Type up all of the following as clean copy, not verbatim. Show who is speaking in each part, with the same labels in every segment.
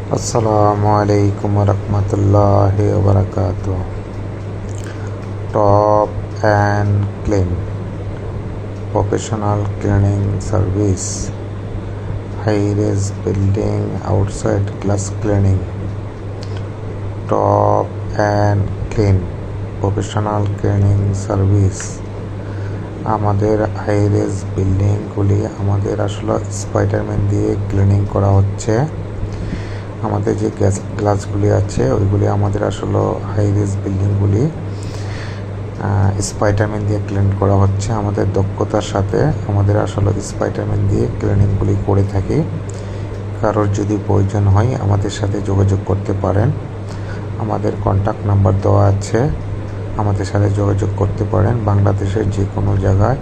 Speaker 1: Assalamualaikum warahmatullahi wabarakatuh. Top and Clean Professional Cleaning Service. High-rise building outside glass cleaning. Top and Clean Professional Cleaning Service. আমাদের high-raise বিল্ডিংগুলি আমাদের আসলে Spiderman দিয়ে cleaning করা হচ্ছে। আমাদের যে গ্লাসগুলি আছে ওইগুলি আমাদের আসলে হাই-রেজ বিল্ডিংগুলি স্পাইডারম্যান দিয়ে ক্লিন করা হচ্ছে। আমাদের দক্ষতার সাথে আমাদের আসলে স্পাইডারম্যান দিয়ে ক্লিনিংগুলি করে থাকি। কারোর যদি প্রয়োজন হয় আমাদের সাথে যোগাযোগ করতে পারেন। আমাদের কন্ট্যাক্ট নাম্বার দেওয়া আছে, আমাদের সাথে যোগাযোগ করতে পারেন। বাংলাদেশের যে কোনো জায়গায়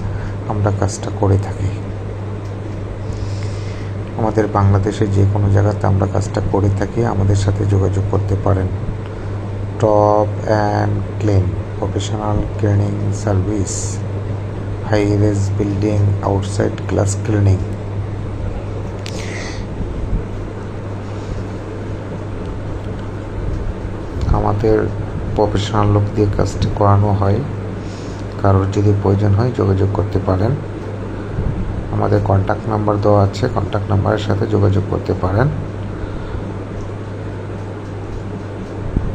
Speaker 1: আমরা কাজটা করে থাকি। আমাদের বাংলাদেশের যে কোনো জায়গাতে আমরা কাজটা করে থাকি, আমাদের সাথে যোগাযোগ করতে পারেন। Top and clean professional cleaning service, high-raise building outside glass cleaning. আমাদের প্রফেশনাল লোক দিয়ে কাজটা করানো হয়। কারোর যদি প্রয়োজন হয় যোগাযোগ করতে পারেন। আমাদের কন্ট্যাক্ট নাম্বার দেওয়া আছে, কন্ট্যাক্ট নাম্বারের সাথে যোগাযোগ করতে পারেন।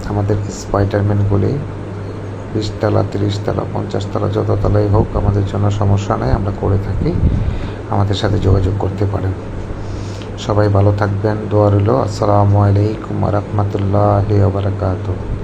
Speaker 1: আমাদের স্পাইডারম্যানগুলি 20 তলা, 30 তলা, 50 তলা, যত তলাই হোক আমাদের জন্য সমস্যা নেই, আমরা করে থাকি। আমাদের সাথে যোগাযোগ করতে পারেন। সবাই ভালো থাকবেন, দোয়া রইল। আসসালামু আলাইকুম ওয়া রাহমাতুল্লাহি ওয়া বারাকাতুহু।